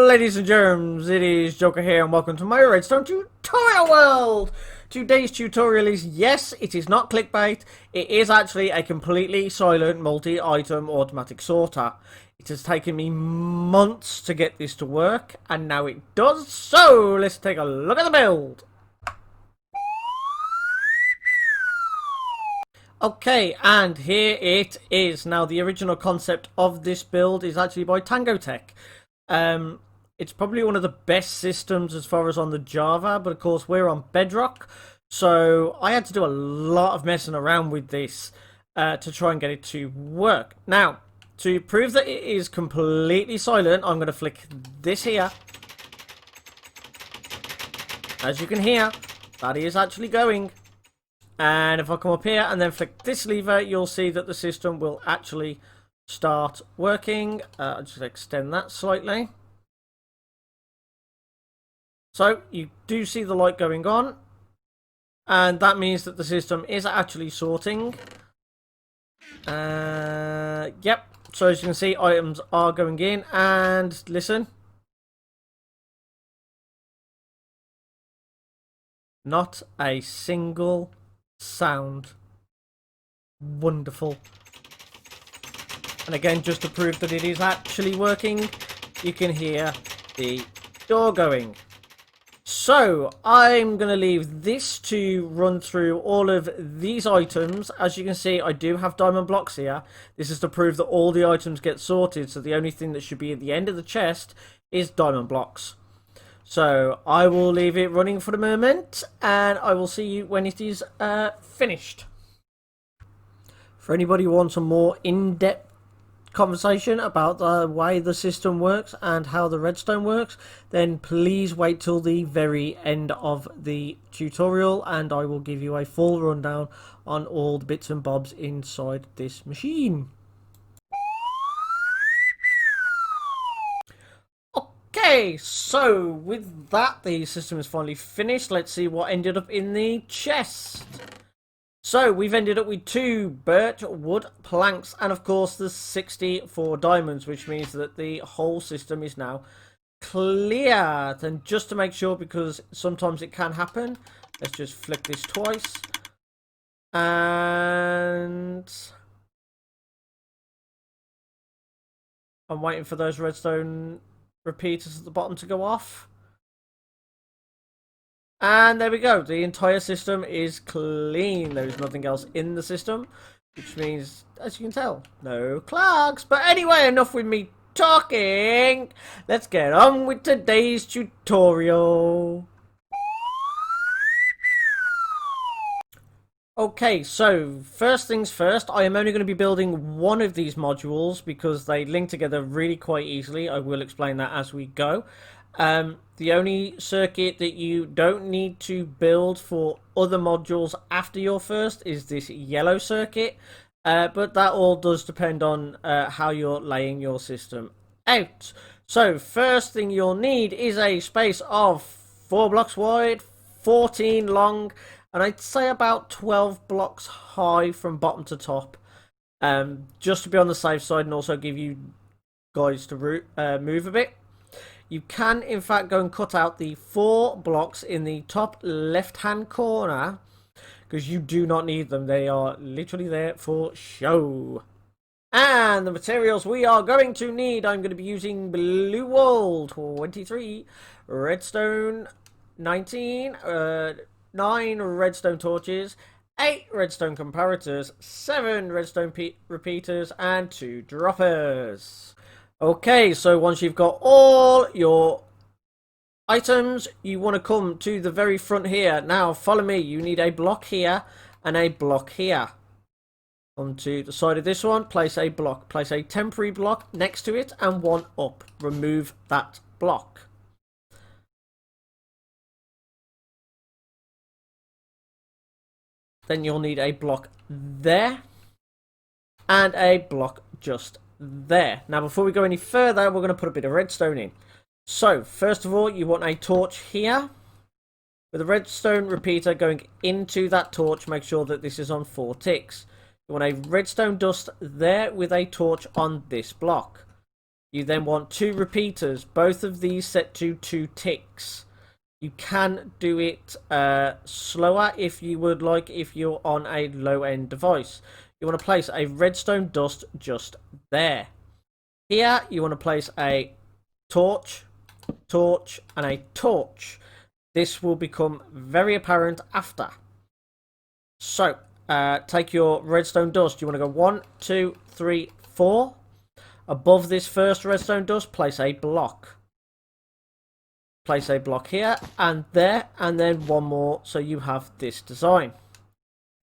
Ladies and germs, it is Joker here and welcome to my Redstone tutorial world! Today's tutorial is, yes, it is not clickbait, it is actually a completely silent multi-item automatic sorter. It has taken me months to get this to work and now it does, so let's take a look at the build! Okay, and here it is. Now, the original concept of this build is actually by Tango Tech. It's probably one of the best systems as far as on the Java, but of course we're on Bedrock, so I had to do a lot of messing around with this to try and get it to work. Now, to prove that it is completely silent, I'm going to flick this here. As you can hear, that is actually going. And if I come up here and then flick this lever, you'll see that the system will actually start working. I'll just extend that slightly. So you do see the light going on. And that means that the system is actually sorting. Yep. So as you can see, items are going in. And listen. Not a single sound. Wonderful. And again, just to prove that it is actually working, you can hear the door going. So I'm going to leave this to run through all of these items. As you can see, I do have diamond blocks here. This is to prove that all the items get sorted, so the only thing that should be at the end of the chest is diamond blocks. So I will leave it running for the moment, and I will see you when it is finished. For anybody who wants a more in-depth conversation about the way the system works and how the redstone works, then please wait till the very end of the tutorial, and I will give you a full rundown on all the bits and bobs inside this machine. Okay, so with that, the system is finally finished. Let's see what ended up in the chest. So we've ended up with 2 birch wood planks and of course the 64 diamonds, which means that the whole system is now cleared. And just to make sure, because sometimes it can happen, let's just flick this twice. And I'm waiting for those redstone repeaters at the bottom to go off. And there we go, the entire system is clean. There is nothing else in the system, which means, as you can tell, no clogs. But anyway, enough with me talking. Let's get on with today's tutorial. Okay, so first things first, I am only going to be building one of these modules because they link together really quite easily. I will explain that as we go. The only circuit that you don't need to build for other modules after your first is this yellow circuit, but that all does depend on how you're laying your system out. So first thing you'll need is a space of 4 blocks wide, 14 long, and I'd say about 12 blocks high from bottom to top, just to be on the safe side and also give you guys to move a bit. You can, in fact, go and cut out the 4 blocks in the top left-hand corner, because you do not need them. They are literally there for show. And the materials we are going to need, I'm going to be using blue wool 23, redstone 19, 9 redstone torches, 8 redstone comparators, 7 redstone repeaters, and 2 droppers. Okay, so once you've got all your items, you want to come to the very front here. Now, follow me. You need a block here and a block here. Onto the side of this one, place a block. Place a temporary block next to it and one up. Remove that block. Then you'll need a block there and a block just there. Now, before we go any further, we're going to put a bit of redstone in. So first of all, you want a torch here with a redstone repeater going into that torch. Make sure that this is on 4 ticks. You want a redstone dust there with a torch on this block. You then want 2 repeaters, both of these set to 2 ticks. You can do it slower if you would like, if you're on a low-end device. You want to place a redstone dust just there. Here, you want to place a torch, torch, and a torch. This will become very apparent after. So, take your redstone dust. You want to go 1, 2, 3, 4. Above this first redstone dust, place a block. Place a block here and there, and then one more, so you have this design.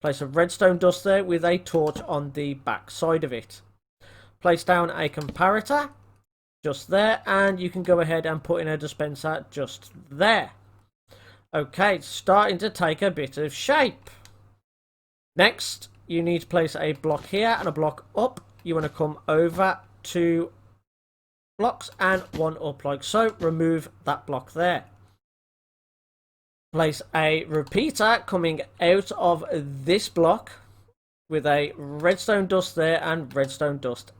Place a redstone dust there with a torch on the back side of it. Place down a comparator just there, and you can go ahead and put in a dispenser just there. Okay, it's starting to take a bit of shape. Next, you need to place a block here and a block up. You want to come over 2 blocks and 1 up like so. Remove that block there. Place a repeater coming out of this block with a redstone dust there and redstone dust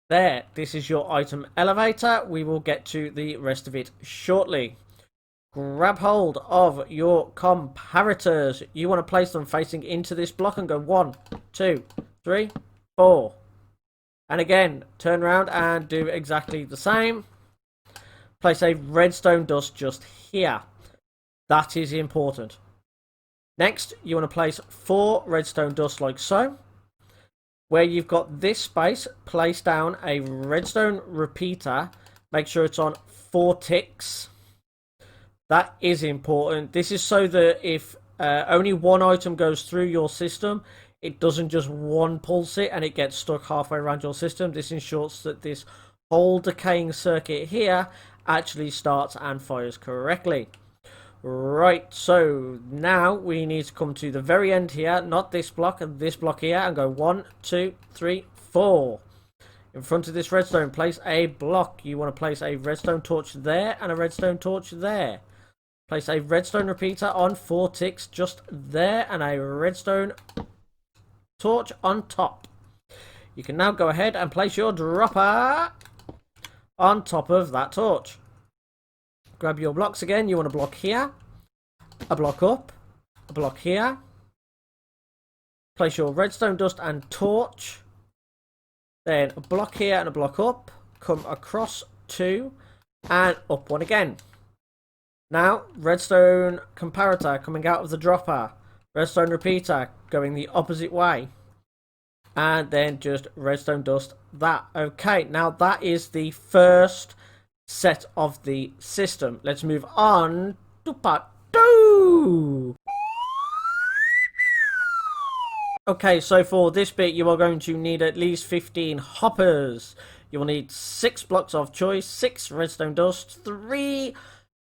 there. This is your item elevator. We will get to the rest of it shortly. Grab hold of your comparators. You want to place them facing into this block and go 1, 2, 3, 4. And again, turn around and do exactly the same. Place a redstone dust just here. That is important. Next, you want to place 4 redstone dust like so. Where you've got this space, place down a redstone repeater. Make sure it's on 4 ticks. That is important. This is so that if only one item goes through your system, it doesn't just one pulse it and it gets stuck halfway around your system. This ensures that this whole decaying circuit here actually starts and fires correctly. Right, so now we need to come to the very end here, not this block and this block here, and go 1, 2, 3, 4. In front of this redstone, place a block. You want to place a redstone torch there and a redstone torch there. Place a redstone repeater on 4 ticks just there and a redstone torch on top. You can now go ahead and place your dropper on top of that torch. Grab your blocks again. You want a block here, a block up, a block here. Place your redstone dust and torch. Then a block here and a block up. Come across 2 and up 1 again. Now, redstone comparator coming out of the dropper. Redstone repeater going the opposite way. And then just redstone dust that. Okay, now that is the first set of the system. Let's move on to part 2. Okay, so for this bit you are going to need at least 15 hoppers. You will need 6 blocks of choice, 6 redstone dust, 3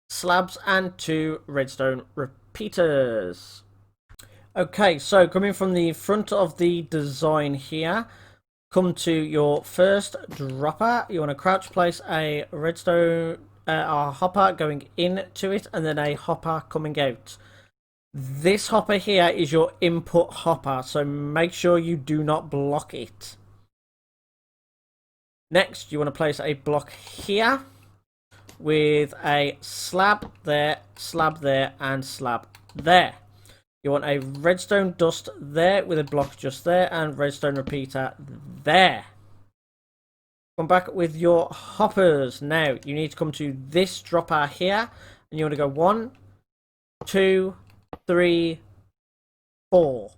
slabs and 2 redstone repeaters. Okay, so coming from the front of the design here, come to your first dropper. You want to crouch place a redstone a hopper going into it and then a hopper coming out. This hopper here is your input hopper, so make sure you do not block it. Next, you want to place a block here with a slab there, and slab there. You want a redstone dust there with a block just there and redstone repeater there. Come back with your hoppers. Now you need to come to this dropper here and you want to go 1, 2, 3, 4.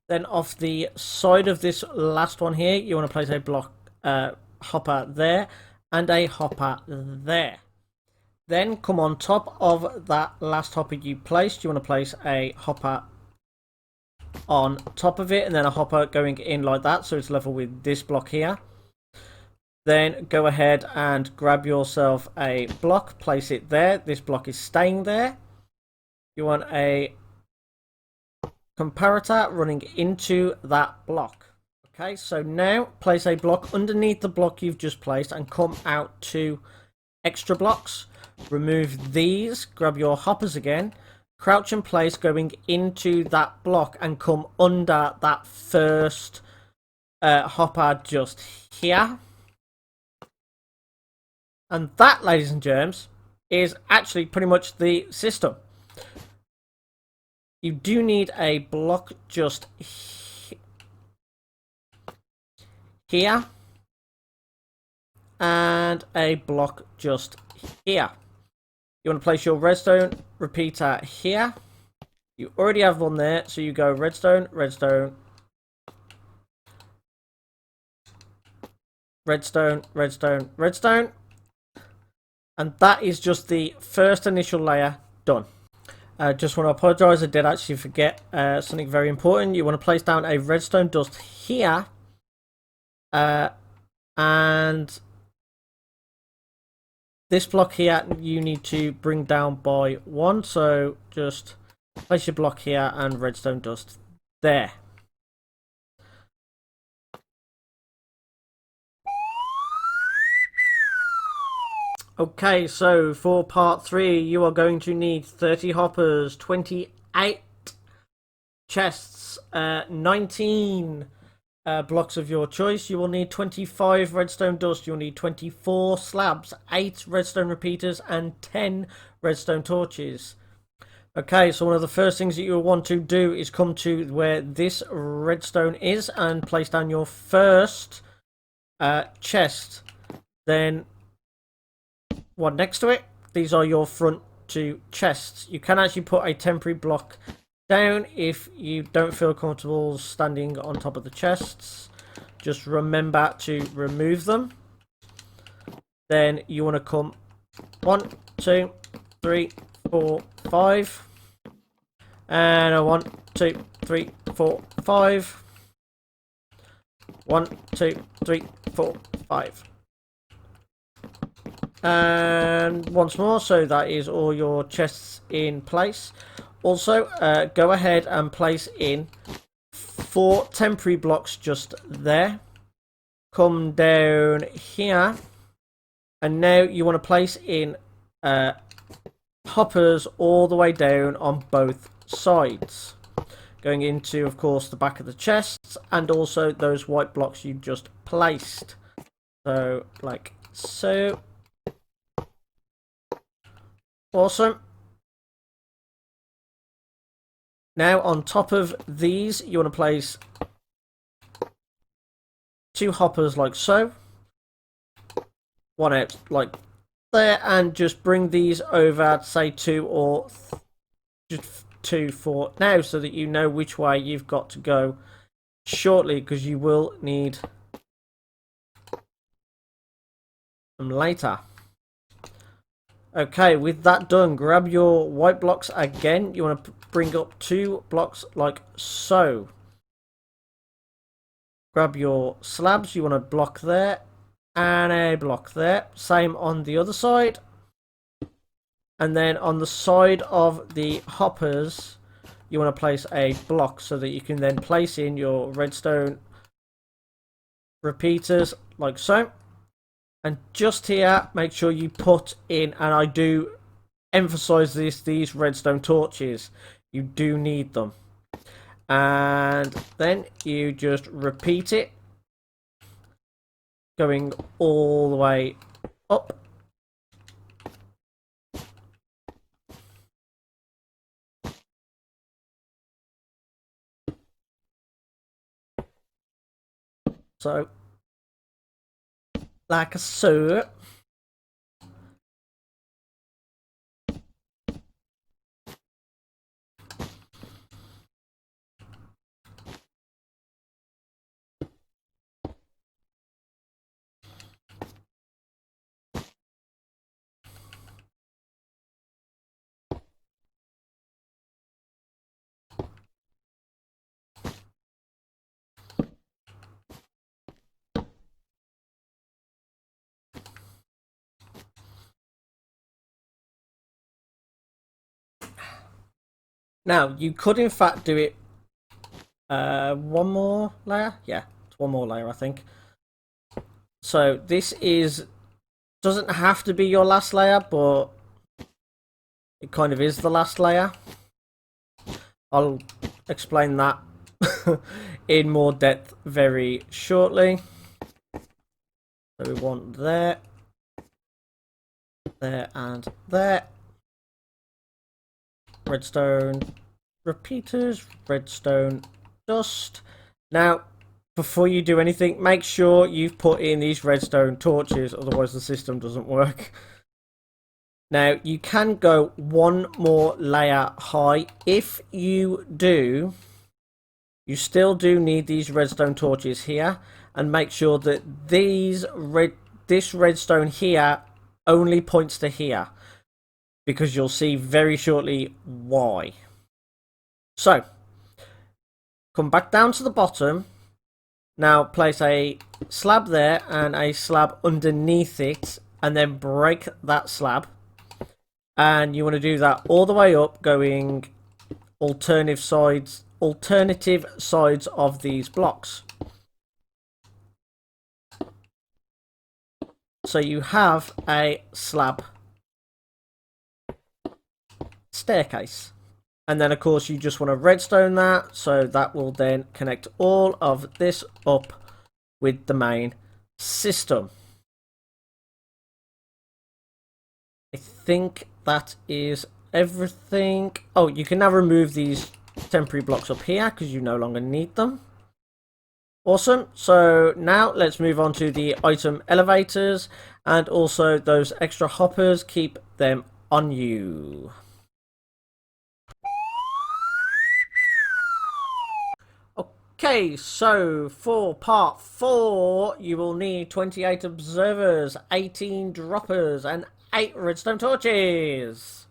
Then off the side of this last one here, you want to place a block hopper there and a hopper there. Then come on top of that last hopper you placed. You want to place a hopper on top of it and then a hopper going in like that, so it's level with this block here. Then go ahead and grab yourself a block, place it there. This block is staying there. You want a comparator running into that block. Okay, so now place a block underneath the block you've just placed and come out to extra blocks. Remove these, grab your hoppers again, crouch and place going into that block and come under that first hopper just here. And that, ladies and germs, is actually pretty much the system. You do need a block just here and a block just here. You want to place your redstone repeater here. You already have one there, so you go redstone, redstone, redstone, redstone, redstone. And that is just the first initial layer done. Just want to apologise, I did actually forget something very important. You want to place down a redstone dust here. And this block here you need to bring down by 1. So just place your block here and redstone dust there. Okay, so for part 3 you are going to need 30 hoppers, 28 chests, 19 blocks of your choice. You will need 25 redstone dust, you'll need 24 slabs, 8 redstone repeaters and 10 redstone torches. Okay, so one of the first things that you'll want to do is come to where this redstone is and place down your first chest. Then one next to it, these are your front 2 chests. You can actually put a temporary block down if you don't feel comfortable standing on top of the chests. Just remember to remove them. Then you want to come 1, 2, 3, 4, 5, and a 1, 2, 3, 4, 5, 1, 2, 3, 4, 5. And once more, so that is all your chests in place. Also, go ahead and place in 4 temporary blocks just there. Come down here, and now you want to place in hoppers all the way down on both sides, going into, of course, the back of the chests and also those white blocks you just placed. So, like so. Awesome. Now on top of these you want to place 2 hoppers like so, 1 out like there, and just bring these over to say 2 or just 2 for now, so that you know which way you've got to go shortly, because you will need them later. Okay, with that done, grab your white blocks again. You want to bring up 2 blocks like so. Grab your slabs, you want to block there and a block there. Same on the other side. And then on the side of the hoppers, you want to place a block so that you can then place in your redstone repeaters like so. And just here, make sure you put in, and I do emphasize this, these redstone torches. You do need them. And then you just repeat it, going all the way up. So, like so. Now, you could in fact do it one more layer. Yeah, it's one more layer, I think. So this doesn't have to be your last layer, but it kind of is the last layer. I'll explain that in more depth very shortly. So we want there. there and there. Redstone repeaters, redstone dust. Now, before you do anything, make sure you've put in these redstone torches, otherwise the system doesn't work. Now, you can go one more layer high. If you do, you still do need these redstone torches here, and make sure that this redstone here only points to here, because you'll see very shortly why. So, come back down to the bottom. Now place a slab there and a slab underneath it, and then break that slab. And you want to do that all the way up, going alternative sides of these blocks. So you have a slab staircase. And then of course you just want to redstone that, so that will then connect all of this up with the main system. I think that is everything. Oh, you can now remove these temporary blocks up here because you no longer need them. Awesome. So now let's move on to the item elevators, and also those extra hoppers, keep them on you. Okay, so for part 4, you will need 28 observers, 18 droppers, and 8 redstone torches.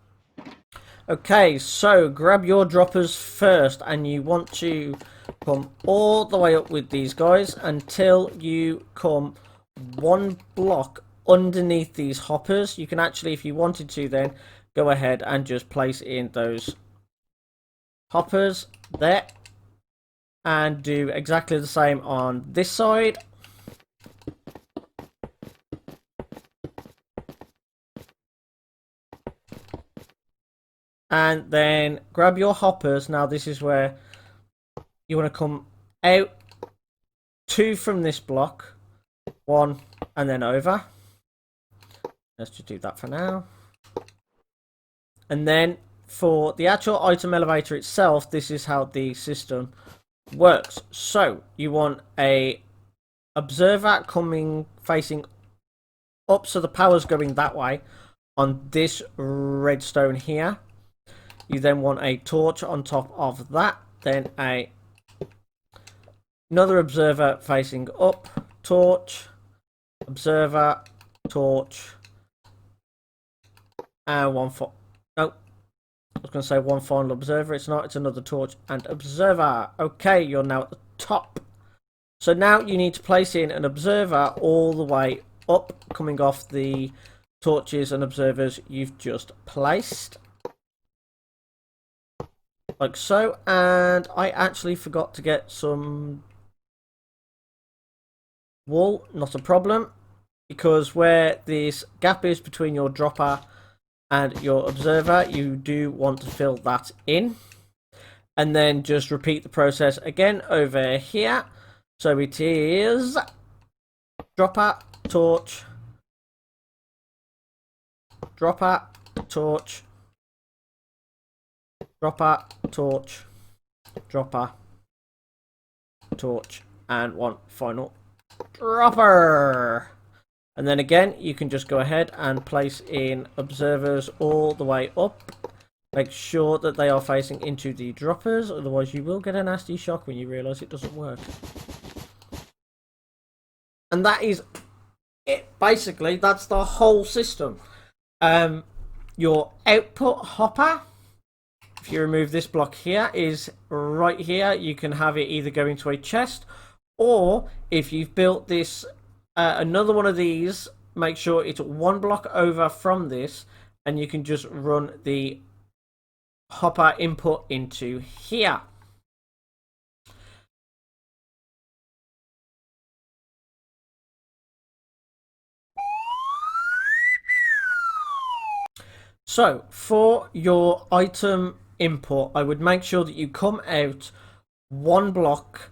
Okay, so grab your droppers first, and you want to come all the way up with these guys until you come one block underneath these hoppers. You can actually, if you wanted to, then go ahead and just place in those hoppers there. And do exactly the same on this side. And then grab your hoppers. Now this is where you want to come out 2 from this block, 1, and then over. Let's just do that for now. And then for the actual item elevator itself, this is how the system works. So you want a observer coming facing up, so the power's going that way on this redstone here. You then want a torch on top of that, then another observer facing up, torch, observer, torch, and one I was going to say one final observer. It's not. It's another torch and observer. Okay, you're now at the top. So now you need to place in an observer all the way up, coming off the torches and observers you've just placed. Like so. And I actually forgot to get some wool. Not a problem. Because where this gap is between your dropper and your observer, you do want to fill that in, and then just repeat the process again over here. So it is dropper, torch, dropper, torch, dropper, torch, dropper, torch, and one final dropper. And then again, you can just go ahead and place in observers all the way up. Make sure that they are facing into the droppers, otherwise you will get a nasty shock when you realise it doesn't work. And that is it, basically. That's the whole system. Your output hopper, if you remove this block here, is right here. You can have it either go into a chest, or if you've built this another one of these, make sure it's one block over from this, and you can just run the hopper input into here. So for your item input, I would make sure that you come out one block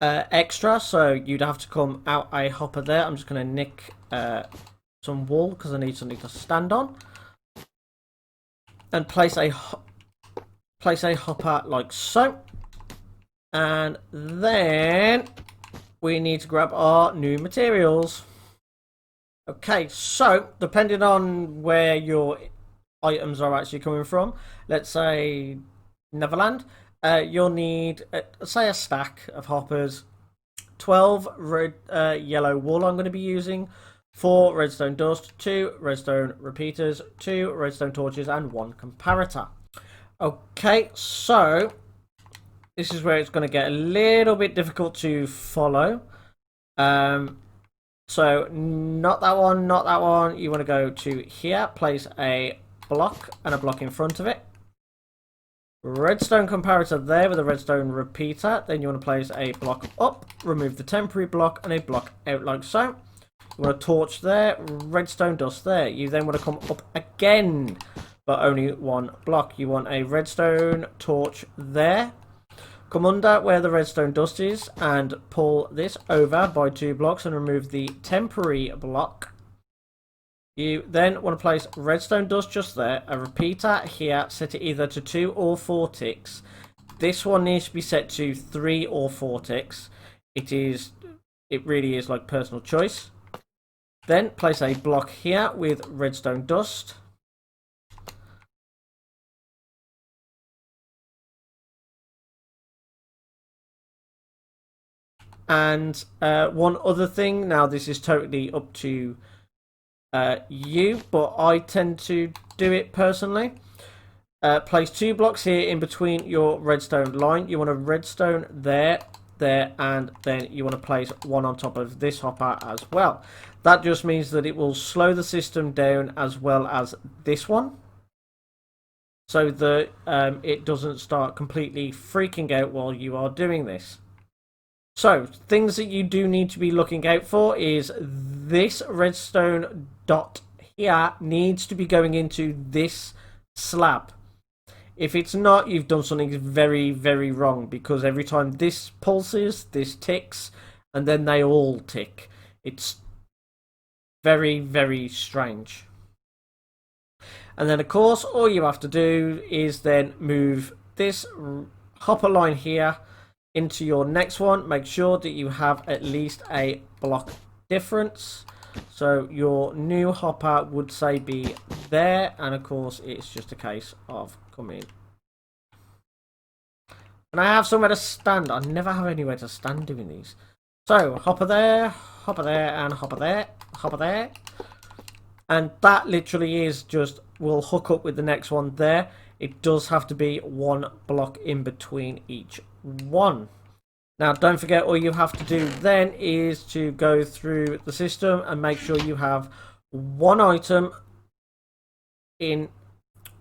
extra, so you'd have to come out a hopper there. I'm just going to nick some wool because I need something to stand on, and place a hopper like so. And then we need to grab our new materials. Okay, so depending on where your items are actually coming from, let's say Neverland, you'll need, say, a stack of hoppers, 12 red, yellow wool I'm going to be using, 4 redstone dust, 2 redstone repeaters, 2 redstone torches, and 1 comparator. Okay, so this is where it's going to get a little bit difficult to follow. So not that one, not that one. You want to go to here, place a block and a block in front of it. Redstone comparator there with a redstone repeater. Then you want to place a block up, remove the temporary block, and a block out like so. You want a torch there, redstone dust there. You then want to come up again, but only 1 block. You want a redstone torch there. Come under where the redstone dust is and pull this over by 2 blocks and remove the temporary block. You then want to place redstone dust just there, a repeater here, set it either to 2 or 4 ticks. This one needs to be set to 3 or 4 ticks. It really is like personal choice. Then place a block here with redstone dust. And one other thing, now this is totally up to you, but I tend to do it personally. Place 2 blocks here in between your redstone line. You want a redstone there, and then you want to place 1 on top of this hopper as well. That just means that it will slow the system down as well as this one, so that it doesn't start completely freaking out while you are doing this. So, things that you do need to be looking out for is this redstone dot here needs to be going into this slab. If it's not, you've done something very, very wrong, because every time this pulses, this ticks, and then they all tick. It's very, very strange. And then, of course, all you have to do is then move this hopper line here into your next one. Make sure that you have at least a block difference. So your new hopper would say be there, and of course it's just a case of coming. And I have somewhere to stand. I never have anywhere to stand doing these. So hopper there, and hopper there, hopper there. And that literally is just, will hook up with the next one there. It does have to be 1 block in between each one. Now don't forget, all you have to do then is to go through the system and make sure you have 1 item in,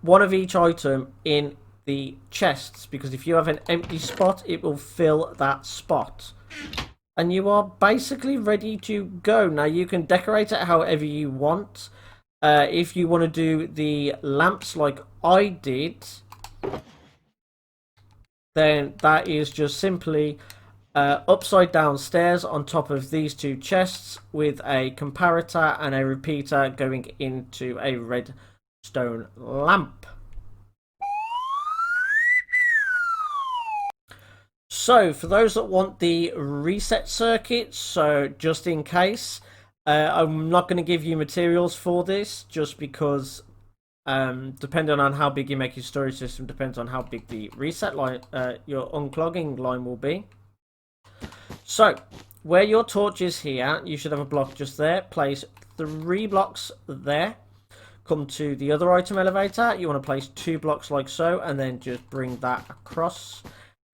1 of each item in the chests, because if you have an empty spot, it will fill that spot, and you are basically ready to go. Now you can decorate it however you want. If you want to do the lamps like I did, then that is just simply upside down stairs on top of these 2 chests with a comparator and a repeater going into a redstone lamp. So for those that want the reset circuit, so just in case, I'm not going to give you materials for this, just because depending on how big you make your storage system depends on how big the reset line, your unclogging line will be. So where your torch is here, you should have a block just there. Place 3 blocks there. Come to the other item elevator. You want to place 2 blocks like so, and then just bring that across.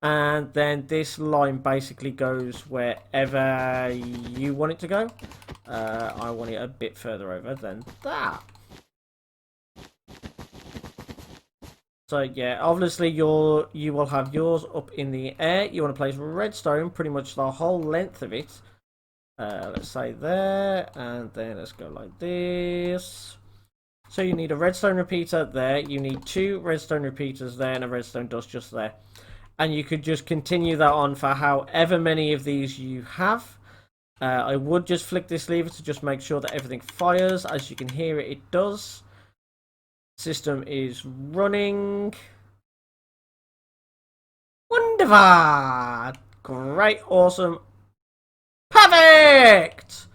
And then this line basically goes wherever you want it to go. I want it a bit further over than that. So yeah, obviously you will have yours up in the air. You want to place redstone pretty much the whole length of it. Let's say there, and then let's go like this. So you need a redstone repeater there. You need 2 redstone repeaters there and a redstone dust just there. And you could just continue that on for however many of these you have. I would just flick this lever to just make sure that everything fires. As you can hear it, it does. System is running. Wonderful! Great, awesome, perfect!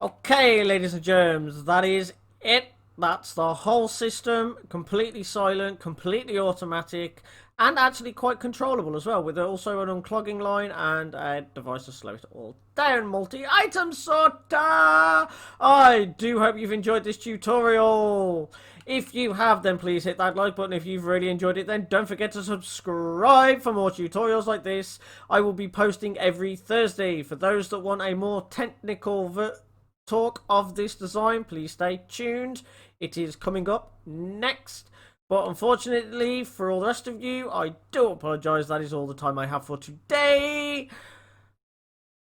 Okay, ladies and germs, that is it. That's the whole system, completely silent, completely automatic, and actually quite controllable as well, with also an unclogging line and a device to slow it all down. Multi-item sorter! I do hope you've enjoyed this tutorial. If you have, then please hit that like button. If you've really enjoyed it, then don't forget to subscribe for more tutorials like this. I will be posting every Thursday. For those that want a more technical talk of this design, please stay tuned. It is coming up next. But unfortunately, for all the rest of you, I do apologise. That is all the time I have for today.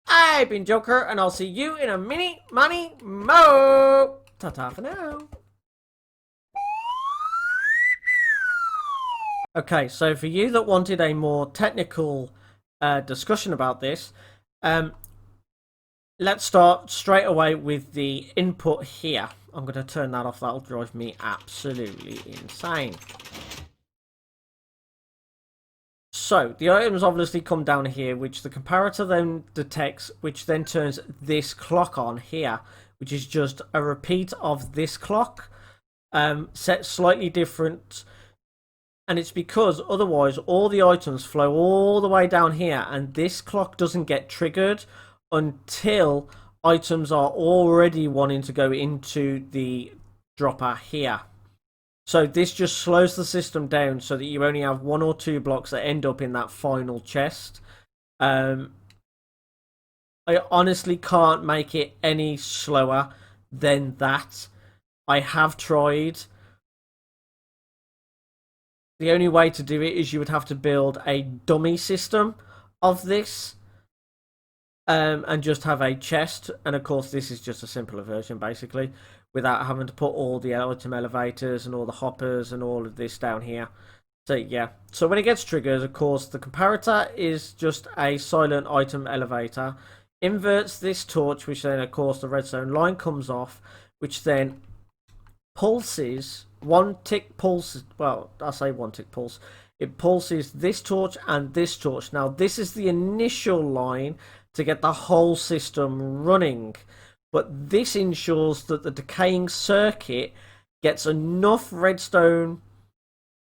I've been Joker, and I'll see you in a mini money mo. Ta-ta for now. Okay, so for you that wanted a more technical discussion about this, let's start straight away with the input here. I'm going to turn that off. That'll drive me absolutely insane. So the items obviously come down here, which the comparator then detects, which then turns this clock on here, which is just a repeat of this clock, set slightly different. And it's because otherwise all the items flow all the way down here, and this clock doesn't get triggered until items are already wanting to go into the dropper here. So this just slows the system down so that you only have 1 or 2 blocks that end up in that final chest. I honestly can't make it any slower than that. I have tried. The only way to do it is you would have to build a dummy system of this. And just have a chest, and of course this is just a simpler version basically, without having to put all the item elevators and all the hoppers and all of this down here. So yeah, so when it gets triggered, of course the comparator is just a silent item elevator, inverts this torch, which then of course the redstone line comes off, which then pulses, one tick pulse, well I say one tick pulse, it pulses this torch and this torch. Now this is the initial line to get the whole system running, but this ensures that the decaying circuit gets enough redstone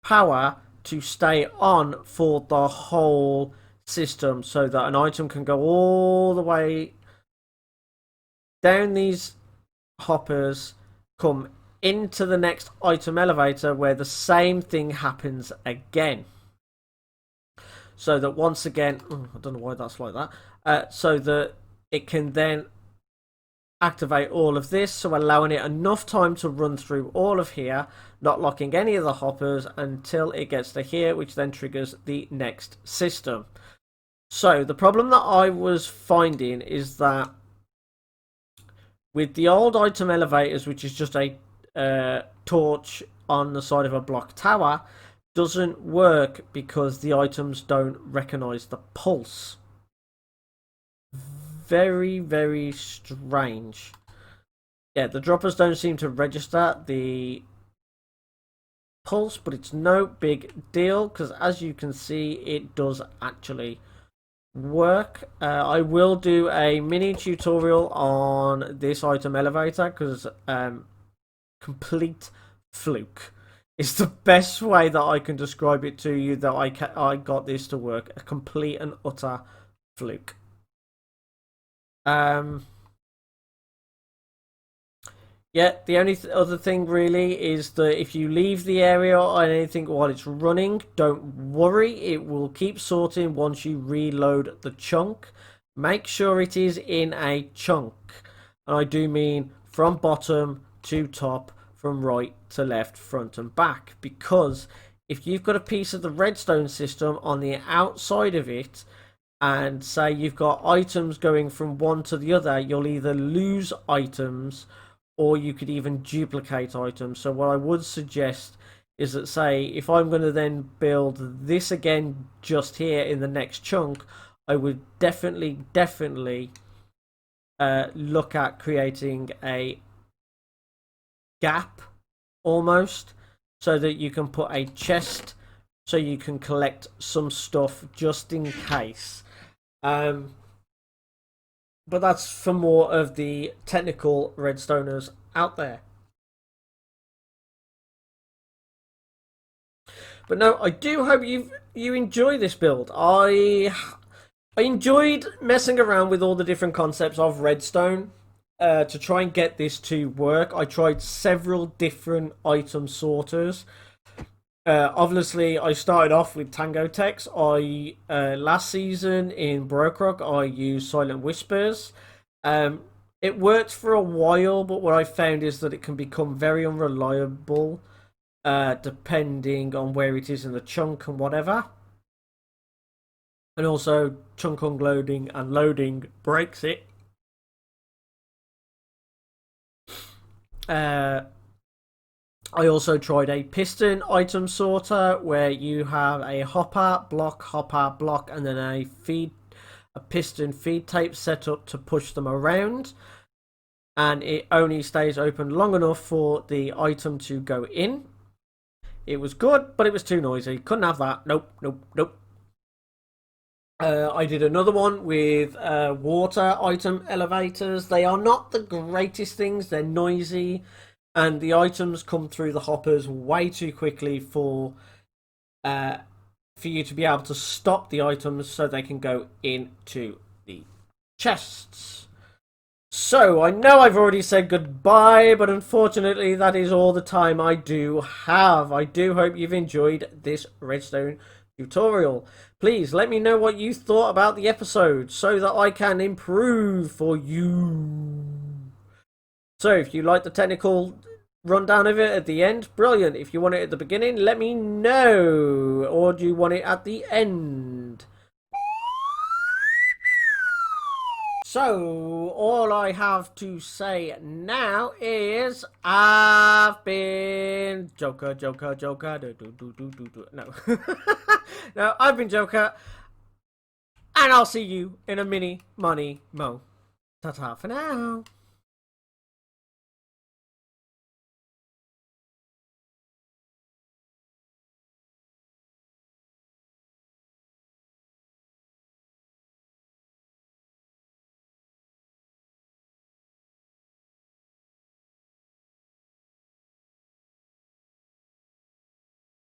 power to stay on for the whole system, so that an item can go all the way down these hoppers, come into the next item elevator where the same thing happens again. So that once again, I don't know why that's like that, so that it can then activate all of this, so allowing it enough time to run through all of here, not locking any of the hoppers until it gets to here, which then triggers the next system. So the problem that I was finding is that with the old item elevators, which is just a torch on the side of a block tower, doesn't work because the items don't recognize the pulse. Very, very strange. Yeah, the droppers don't seem to register the pulse, but it's no big deal because as you can see, it does actually work. I will do a mini tutorial on this item elevator because complete fluke. It's the best way that I can describe it to you, that I got this to work. A complete and utter fluke. Yeah, the only other thing really is that if you leave the area or anything while it's running, don't worry. It will keep sorting once you reload the chunk. Make sure it is in a chunk. And I do mean from bottom to top, from right to left, front and back, because if you've got a piece of the redstone system on the outside of it, and say you've got items going from one to the other, you'll either lose items or you could even duplicate items. So what I would suggest is that, say, if I'm going to then build this again just here in the next chunk, I would definitely look at creating a gap almost, so that you can put a chest so you can collect some stuff just in case. But that's for more of the technical redstoners out there. But no, I do hope you enjoy this build. I enjoyed messing around with all the different concepts of redstone to try and get this to work. I tried several different item sorters. Obviously, I started off with Tango Tex. Last season in Bedrock, I used Silent Whispers. It worked for a while, but what I found is that it can become very unreliable depending on where it is in the chunk and whatever. And also, chunk unloading and loading breaks it. I also tried a piston item sorter where you have a hopper, block, and then a piston feed tape set up to push them around. And it only stays open long enough for the item to go in. It was good, but it was too noisy. Couldn't have that. Nope. I did another one with water item elevators. They are not the greatest things. They're noisy, and the items come through the hoppers way too quickly for you to be able to stop the items so they can go into the chests. So, I know I've already said goodbye, but unfortunately that is all the time I do have. I do hope you've enjoyed this redstone tutorial. Please let me know what you thought about the episode so that I can improve for you. So, if you like the technical rundown of it at the end, brilliant. If you want it at the beginning, let me know. Or do you want it at the end? So, all I have to say now is I've been Joker. No. No, I've been Joker. And I'll see you in a mini money mo. Ta-ta for now.